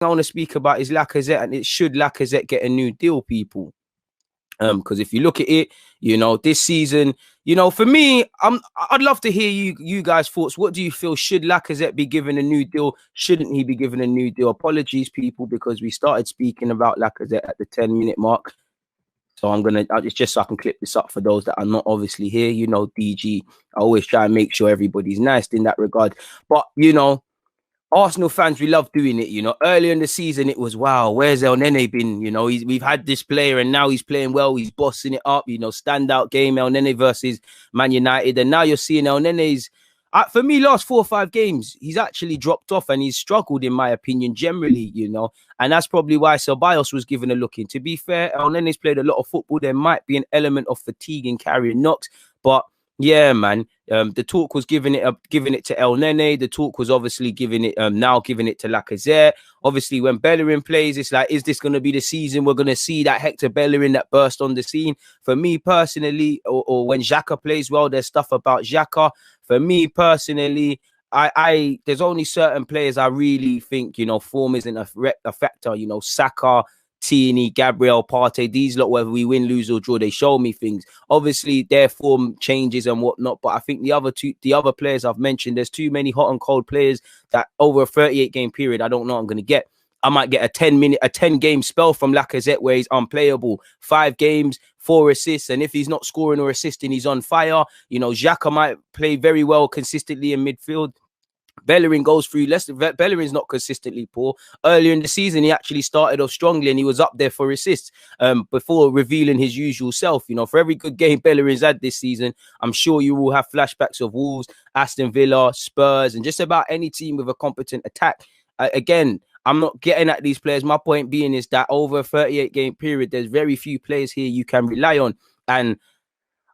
I want to speak about is Lacazette, and it should Lacazette get a new deal, people. Because if you look at it, this season, for me, I'd love to hear you guys' thoughts. What do you feel? Should Lacazette be given a new deal? Shouldn't he be given a new deal? Apologies, people, because we started speaking about Lacazette at the 10-minute mark. So it's just so I can clip this up for those that are not obviously here. DG, I always try and make sure everybody's nice in that regard. But, Arsenal fans, we love doing it. Earlier in the season, it was, wow, where's El Nene been? We've had this player and now he's playing well. He's bossing it up, standout game, El Nene versus Man United. And now you're seeing El Nene's, for me, last 4 or 5 games, he's actually dropped off and he's struggled, in my opinion, generally, And that's probably why Ceballos was given a look in. To be fair, El Nene's played a lot of football. There might be an element of fatigue in carrying knocks, but yeah, man. The talk was giving it to El Nene. The talk was obviously giving it to Lacazette. Obviously, when Bellerin plays, it's like, is this going to be the season we're going to see that Hector Bellerin that burst on the scene? For me personally, or when Xhaka plays well, there's stuff about Xhaka. For me personally, there's only certain players I really think, form isn't a factor. Saka, Tierney, Gabriel, Partey, these lot, whether we win, lose or draw, they show me things. Obviously, their form changes and whatnot, but I think the other players I've mentioned, there's too many hot and cold players that over a 38-game period, I don't know I'm going to get. I might get a 10-game spell from Lacazette where he's unplayable. 5 games, 4 assists, and if he's not scoring or assisting, he's on fire. Xhaka might play very well consistently in midfield. Bellerin goes through. Bellerin's not consistently poor. Earlier in the season, he actually started off strongly and he was up there for assists before revealing his usual self. For every good game Bellerin's had this season, I'm sure you will have flashbacks of Wolves, Aston Villa, Spurs, and just about any team with a competent attack. Again, I'm not getting at these players. My point being is that over a 38-game period, there's very few players here you can rely on. And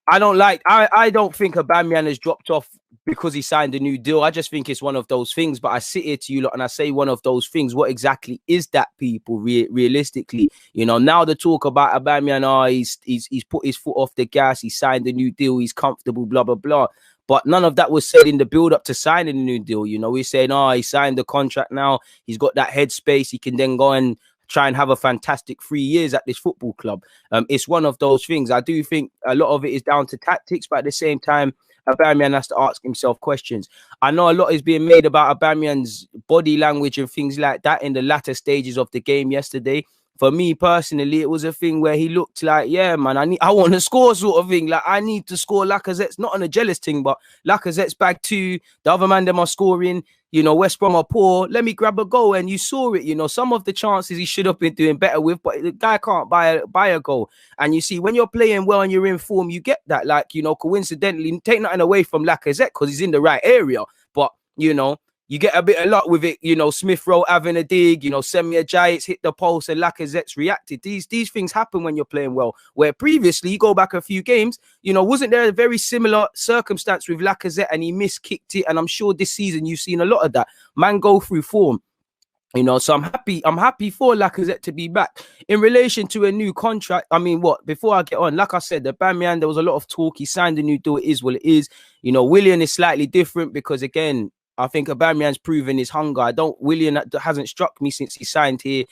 I don't think Aubameyang has dropped off because he signed a new deal. I just think it's one of those things. But I sit here to you lot and I say one of those things. What exactly is that, people, realistically? Now the talk about Aubameyang, he's put his foot off the gas. He signed a new deal. He's comfortable, blah, blah, blah. But none of that was said in the build-up to signing a new deal. We're saying, he signed the contract now. He's got that headspace. He can then go and try and have a fantastic 3 years at this football club. It's one of those things. I do think a lot of it is down to tactics, but at the same time, Aubameyang has to ask himself questions. I know a lot is being made about Aubameyang's body language and things like that in the latter stages of the game yesterday. For me personally, it was a thing where he looked like, yeah, man, I want to score sort of thing. Like, I need to score. Lacazette's not on a jealous thing, but Lacazette's back 2. The other man, them are scoring. West Brom are poor. Let me grab a goal. And you saw it. Some of the chances he should have been doing better with, but the guy can't buy a goal. And you see, when you're playing well and you're in form, you get that. Like, coincidentally, take nothing away from Lacazette because he's in the right area. But, you get a bit of luck with it, Smith Rowe having a dig, Semir Giants hit the post and Lacazette's reacted. These things happen when you're playing well. Where previously, you go back a few games, wasn't there a very similar circumstance with Lacazette and he miskicked it? And I'm sure this season you've seen a lot of that. Man go through form. So I'm happy for Lacazette to be back. In relation to a new contract, before I get on, like I said, the Aubameyang, there was a lot of talk. He signed a new deal. It is what it is. Willian is slightly different because, again, I think Aubameyang's proven his hunger. Willian hasn't struck me since he signed here.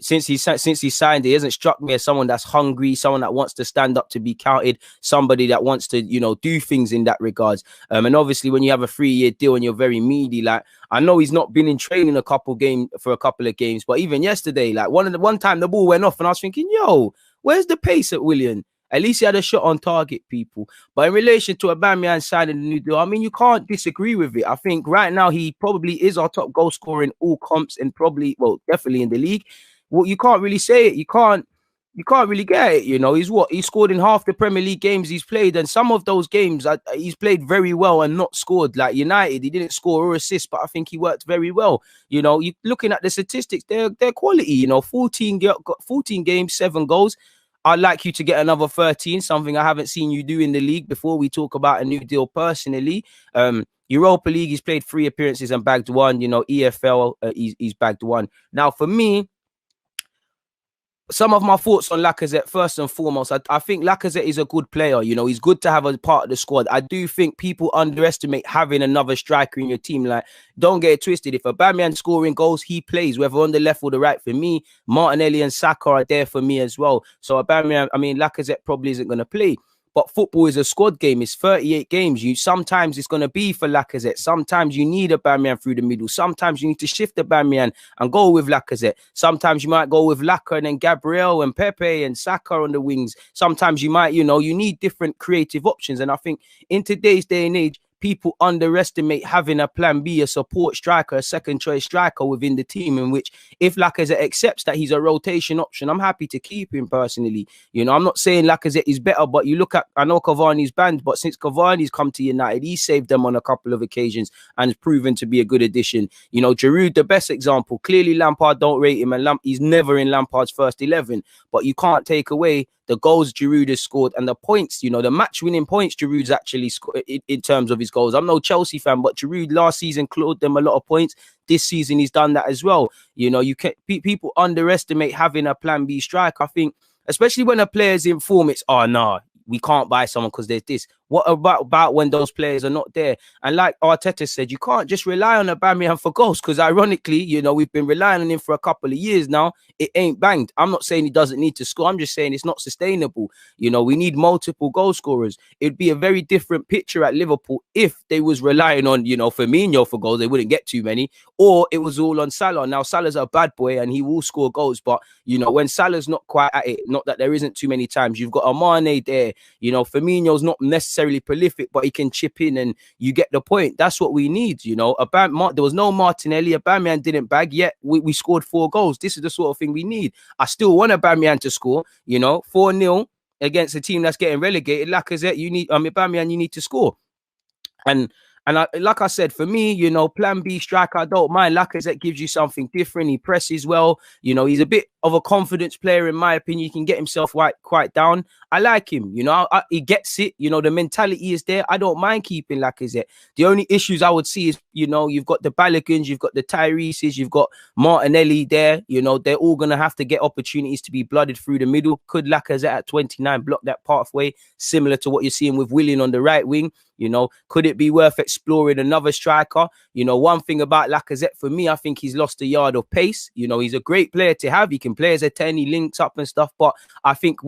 Since he signed, he hasn't struck me as someone that's hungry, someone that wants to stand up to be counted, somebody that wants to, do things in that regards. And obviously, when you have a 3-year deal and you're very meaty, like, I know he's not been in training for a couple of games, but even yesterday, like one time the ball went off and I was thinking, yo, where's the pace at Willian? At least he had a shot on target, people. But in relation to Aubameyang signing a new deal, you can't disagree with it. I think right now he probably is our top goal scorer in all comps and definitely in the league. Well, you can't really say it. You can't really get it. He scored in half the Premier League games he's played, and some of those games he's played very well and not scored. Like United, he didn't score or assist, but I think he worked very well. You looking at the statistics, they're quality. 14 games, 7 goals. I'd like you to get another 13, something I haven't seen you do in the league before we talk about a new deal personally. Europa League, he's played 3 appearances and bagged 1. EFL, he's bagged 1. Now, for me, some of my thoughts on Lacazette, first and foremost, I think Lacazette is a good player. You know, he's good to have as part of the squad. I do think people underestimate having another striker in your team. Like, don't get it twisted. If Aubameyang's scoring goals, he plays, whether on the left or the right. For me, Martinelli and Saka are there for me as well. So Lacazette probably isn't going to play. But football is a squad game. It's 38 games. Sometimes it's going to be for Lacazette. Sometimes you need Aubameyang through the middle. Sometimes you need to shift Aubameyang and go with Lacazette. Sometimes you might go with Laka and then Gabriel and Pepe and Saka on the wings. Sometimes you might, you need different creative options. And I think in today's day and age, people underestimate having a plan B, a support striker, a second choice striker within the team, in which if Lacazette accepts that he's a rotation option, I'm happy to keep him personally. I'm not saying Lacazette is better, but you look at, I know Cavani's banned, but since Cavani's come to United, he saved them on a couple of occasions and has proven to be a good addition. Giroud, the best example. Clearly Lampard don't rate him, and he's never in Lampard's first 11, but you can't take away the goals Giroud has scored and the points, the match-winning points Giroud's actually scored in terms of his goals. I'm no Chelsea fan, but Giroud last season clawed them a lot of points. This season he's done that as well. People underestimate having a plan B striker. I think, especially when a player's in form, it's, oh, no, we can't buy someone because there's this. What about when those players are not there? And like Arteta said, you can't just rely on Aubameyang for goals, because ironically, we've been relying on him for a couple of years now. It ain't banged. I'm not saying he doesn't need to score. I'm just saying it's not sustainable. We need multiple goal scorers. It'd be a very different picture at Liverpool if they was relying on, Firmino for goals. They wouldn't get too many. Or it was all on Salah. Now, Salah's a bad boy and he will score goals. But, when Salah's not quite at it, not that there isn't too many times, you've got a Mane there. Firmino's not necessarily prolific, but he can chip in, and you get the point. That's what we need. There was no Martinelli. Aubameyang didn't bag, yet we scored 4 goals. This is the sort of thing we need. I still want Aubameyang to score, 4-0 against a team that's getting relegated. Lacazette, Aubameyang, you need to score. And like I said, for me, plan B striker, I don't mind. Lacazette gives you something different. He presses well. He's a bit of a confidence player, in my opinion. He can get himself quite down. I like him. He gets it. The mentality is there. I don't mind keeping Lacazette. The only issues I would see is, you've got the Balagans, you've got the Tyreses, you've got Martinelli there. They're all going to have to get opportunities to be blooded through the middle. Could Lacazette at 29 block that pathway, similar to what you're seeing with Willian on the right wing? Could it be worth exploring another striker? One thing about Lacazette, for me, I think he's lost a yard of pace. He's a great player to have. He can play as a 10, he links up and stuff. But I think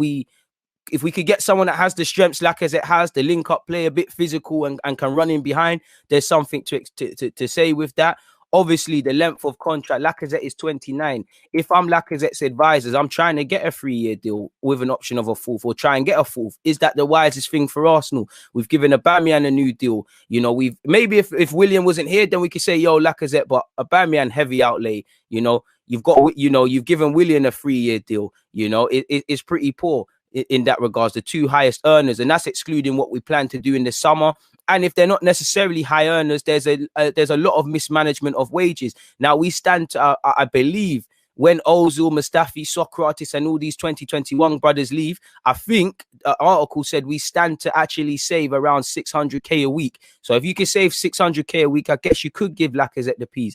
if we could get someone that has the strengths Lacazette has, the link up play, a bit physical and can run in behind, there's something to say with that. Obviously, the length of contract, Lacazette is 29. If I'm Lacazette's advisors, I'm trying to get a 3-year deal with an option of a 4th, or try and get a 4th. Is that the wisest thing for Arsenal? We've given Aubameyang a new deal. We've maybe if William wasn't here, then we could say, yo, Lacazette, but Aubameyang heavy outlay. You've got, you've given William a 3-year deal. It's pretty poor in that regards, the 2 highest earners, and that's excluding what we plan to do in the summer. And if they're not necessarily high earners, there's a lot of mismanagement of wages. Now, we stand to, I believe, when Ozil, Mustafi, Socrates, and all these 2021 brothers leave, I think the article said we stand to actually save around 600k a week. So if you can save 600k a week, I guess you could give Lacazette the peas.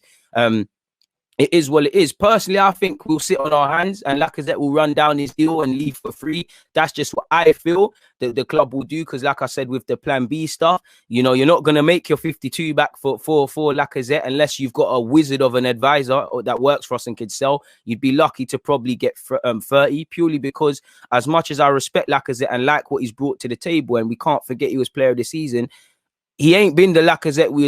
It is what it is. Personally, I think we'll sit on our hands and Lacazette will run down his deal and leave for free. That's just what I feel that the club will do, because like I said, with the plan B stuff, you're not going to make your 52 back for Lacazette unless you've got a wizard of an advisor that works for us and could sell. You'd be lucky to probably get 30, purely because as much as I respect Lacazette and like what he's brought to the table, and we can't forget he was player of the season, he ain't been the Lacazette we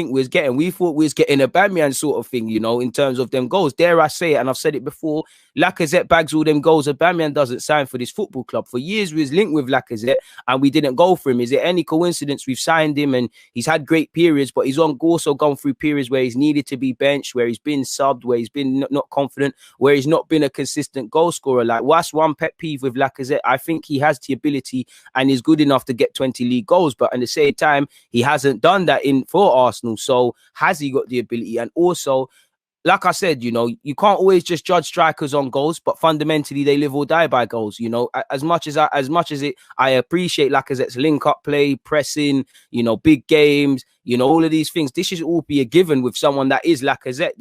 was getting. We thought we was getting a Aubameyang sort of thing, in terms of them goals. Dare I say it, and I've said it before, Lacazette bags all them goals. Aubameyang doesn't sign for this football club. For years we was linked with Lacazette and we didn't go for him. Is it any coincidence we've signed him and he's had great periods, but he's also gone through periods where he's needed to be benched, where he's been subbed, where he's been not confident, where he's not been a consistent goal scorer. Like, what's one pet peeve with Lacazette? I think he has the ability and is good enough to get 20 league goals, but at the same time, he hasn't done that for Arsenal. So has he got the ability? And also, like I said, you can't always just judge strikers on goals, but fundamentally they live or die by goals. As much as I appreciate Lacazette's link up play, pressing, big games, all of these things. This should all be a given with someone that is Lacazette.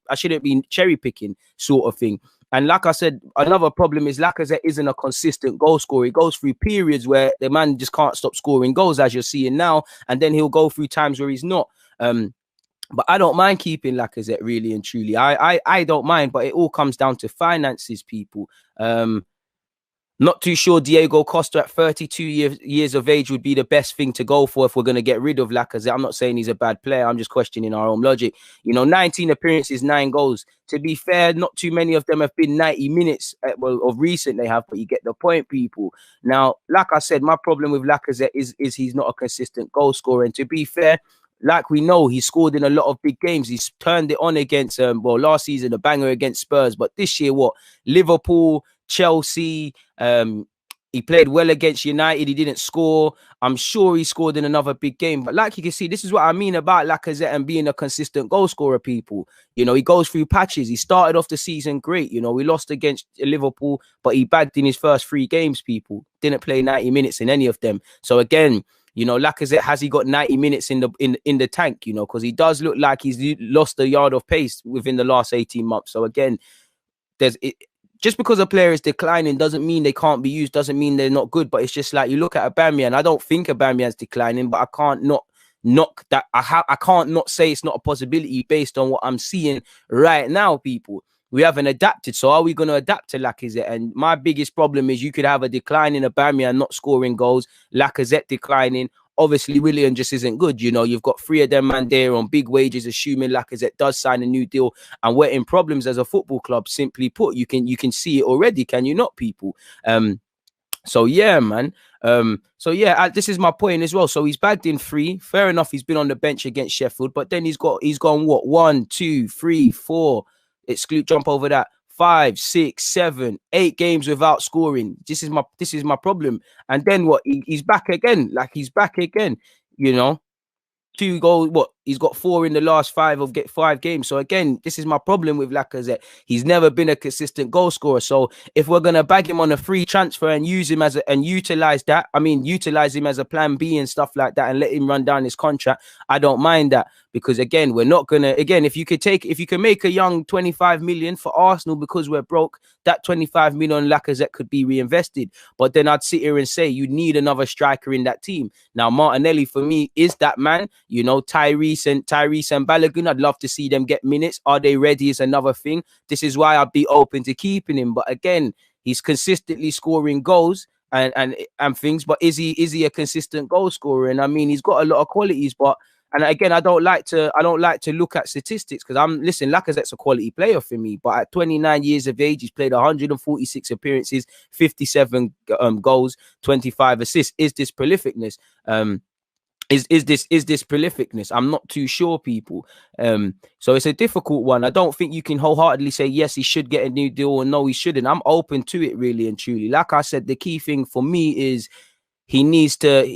I shouldn't be cherry picking sort of thing. And like I said, another problem is Lacazette isn't a consistent goal scorer. He goes through periods where the man just can't stop scoring goals, as you're seeing now, and then he'll go through times where he's not. But I don't mind keeping Lacazette, really and truly. I don't mind, but it all comes down to finances, people. Not too sure Diego Costa at 32 years of age would be the best thing to go for if we're going to get rid of Lacazette. I'm not saying he's a bad player. I'm just questioning our own logic. 19 appearances, 9 goals. To be fair, not too many of them have been 90 minutes. Well, of recent they have, but you get the point, people. Now, like I said, my problem with Lacazette is he's not a consistent goal scorer. And to be fair, like we know, he scored in a lot of big games. He's turned it on against, last season, a banger against Spurs. But this year, Liverpool, Chelsea, he played well against United. He didn't score. I'm sure he scored in another big game. But like you can see, this is what I mean about Lacazette and being a consistent goal scorer, people. He goes through patches. He started off the season great. We lost against Liverpool, but he bagged in his first 3 games, people. Didn't play 90 minutes in any of them. So again, Lacazette, has he got 90 minutes in the tank, because he does look like he's lost a yard of pace within the last 18 months. So again, just because a player is declining doesn't mean they can't be used, doesn't mean they're not good. But it's just like, you look at Aubameyang, I don't think Aubameyang's declining, but I can't not knock that. I can't not say it's not a possibility based on what I'm seeing right now, people. We haven't adapted. So are we going to adapt to Lacazette? And my biggest problem is you could have a decline in Aubameyang not scoring goals, Lacazette declining. Obviously, Willian just isn't good. You've got 3 of them man there on big wages, assuming Lacazette does sign a new deal, and we're in problems as a football club. Simply put, you can see it already, can you not, people? So yeah, man. This is my point as well. So he's bagged in 3. Fair enough, he's been on the bench against Sheffield, but then he's gone what, 1, 2, 3, 4. Jump over that. 5, 6, 7, 8 games without scoring. This is my problem. And then he's back again. Like, he's back again. 2 goals. He's got 4 in the last 5 games. So again, this is my problem with Lacazette. He's never been a consistent goal scorer. So if we're gonna bag him on a free transfer and use him utilize him as a plan B and stuff like that, and let him run down his contract, I don't mind that. Because again, we're not gonna. Again, if you can make a young 25 million for Arsenal because we're broke, that 25 million Lacazette could be reinvested. But then I'd sit here and say you need another striker in that team. Now Martinelli for me is that man. Tyrese and Balogun, I'd love to see them get minutes. Are they ready is another thing. This is why I'd be open to keeping him. But again, he's consistently scoring goals and things. But is he a consistent goal scorer? And I mean, he's got a lot of qualities, but. And again, I don't like to look at statistics because Lacazette's a quality player for me. But at 29 years of age, he's played 146 appearances, 57 goals, 25 assists. Is this prolificness? Is this prolificness? I'm not too sure, people. So it's a difficult one. I don't think you can wholeheartedly say yes, he should get a new deal, or no, he shouldn't. I'm open to it, really and truly. Like I said, the key thing for me is he needs to.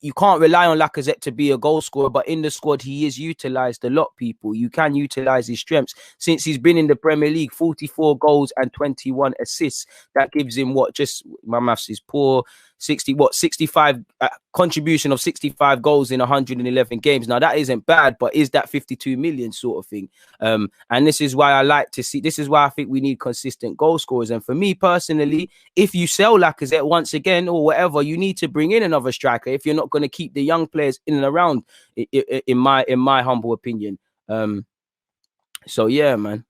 You can't rely on Lacazette to be a goal scorer, but in the squad, he is utilised a lot, people. You can utilise his strengths. Since he's been in the Premier League, 44 goals and 21 assists. That gives him my maths is poor, 65 contribution of 65 goals in 111 games. Now, that isn't bad, but is that 52 million sort of thing? And this is why this is why I think we need consistent goal scorers. And for me personally, if you sell Lacazette once again or whatever, you need to bring in another striker if you're not going to keep the young players in and around, in my humble opinion. So yeah, man.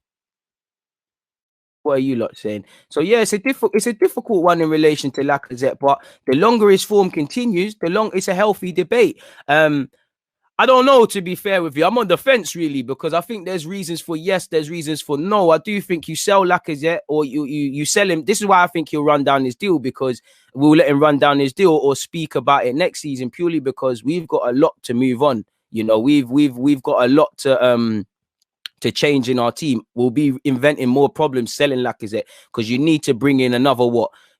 What are you lot saying? So yeah, it's a difficult one in relation to Lacazette, but the longer his form continues, it's a healthy debate. I don't know, to be fair with you. I'm on the fence, really, because I think there's reasons for yes, there's reasons for no. I do think you sell Lacazette or you sell him. This is why I think he'll run down his deal, because we'll let him run down his deal or speak about it next season, purely because we've got a lot to move on. We've got a lot to change in our team. We'll be inventing more problems selling Lacazette, because you need to bring in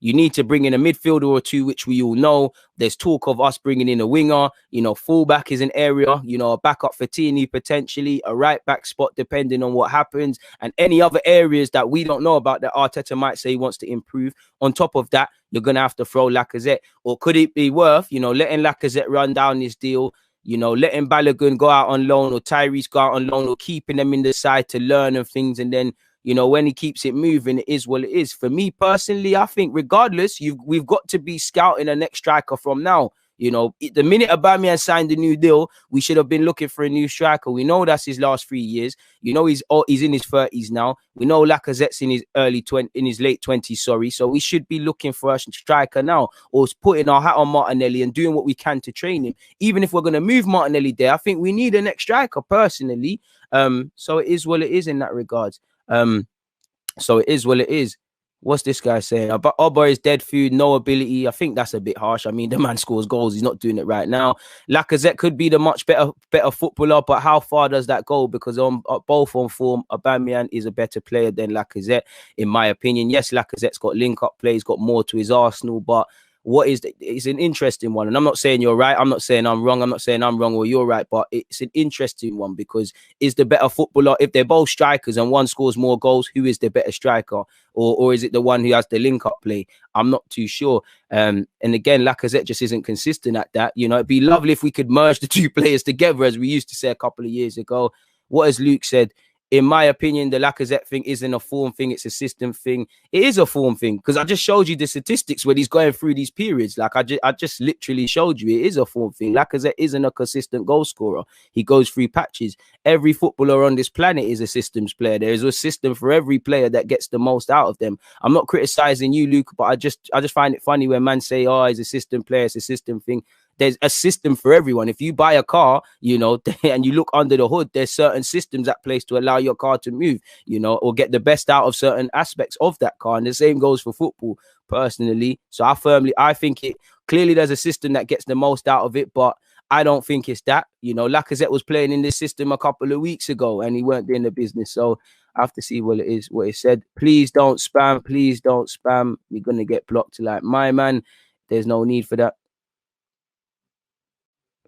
you need to bring in a midfielder or two, which we all know. There's talk of us bringing in a winger. Fullback is an area, a backup for Tierney potentially, a right back spot depending on what happens, and any other areas that we don't know about that Arteta might say he wants to improve. On top of that, you're going to have to throw Lacazette. Or could it be worth, letting Lacazette run down his deal, letting Balogun go out on loan or Tyrese go out on loan, or keeping them in the side to learn and things, and then You know, when he keeps it moving, it is what it is. For me personally, I think regardless, we've got to be scouting a next striker from now. You know, the minute Aubameyang signed a new deal, we should have been looking for a new striker. We know that's his last 3 years. You know, he's in his 30s now. We know Lacazette's in his late 20s. Sorry, so we should be looking for a striker now, or putting our hat on Martinelli and doing what we can to train him. Even if we're going to move Martinelli there, I think we need a next striker personally. So it is what it is in that regards. So it is what it is. What's this guy saying? About Oba is dead food, no ability. I think that's a bit harsh. I mean, the man scores goals. He's not doing it right now. Lacazette could be the much better footballer, but how far does that go? Because both on form, Aubameyang is a better player than Lacazette, in my opinion. Yes, Lacazette's got link-up play. He's got more to his Arsenal, but it's an interesting one. And I'm not saying you're right. I'm not saying I'm wrong. I'm not saying I'm wrong or you're right, but it's an interesting one because is the better footballer, if they're both strikers and one scores more goals, who is the better striker? Or is it the one who has the link-up play? I'm not too sure. And again, Lacazette just isn't consistent at that. You know, it'd be lovely if we could merge the two players together, as we used to say a couple of years ago. What has Luke said? In my opinion, the Lacazette thing isn't a form thing. It's a system thing. It is a form thing because I just showed you the statistics when he's going through these periods. Like I just literally showed you it is a form thing. Lacazette isn't a consistent goal scorer. He goes through patches. Every footballer on this planet is a systems player. There is a system for every player that gets the most out of them. I'm not criticizing you, Luke, but I just find it funny when man say, "Oh, he's a system player. It's a system thing." There's a system for everyone. If you buy a car, you know, and you look under the hood, there's certain systems at place to allow your car to move, you know, or get the best out of certain aspects of that car. And the same goes for football, personally. So I think it clearly there's a system that gets the most out of it, but I don't think it's that. You know, Lacazette was playing in this system a couple of weeks ago and he weren't doing the business. So I have to see what it is, what it said. Please don't spam. Please don't spam. You're going to get blocked. Like, my man, there's no need for that.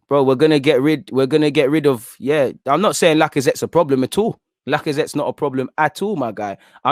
Bro, we're gonna get rid of, yeah. I'm not saying Lacazette's a problem at all. Lacazette's not a problem at all, my guy.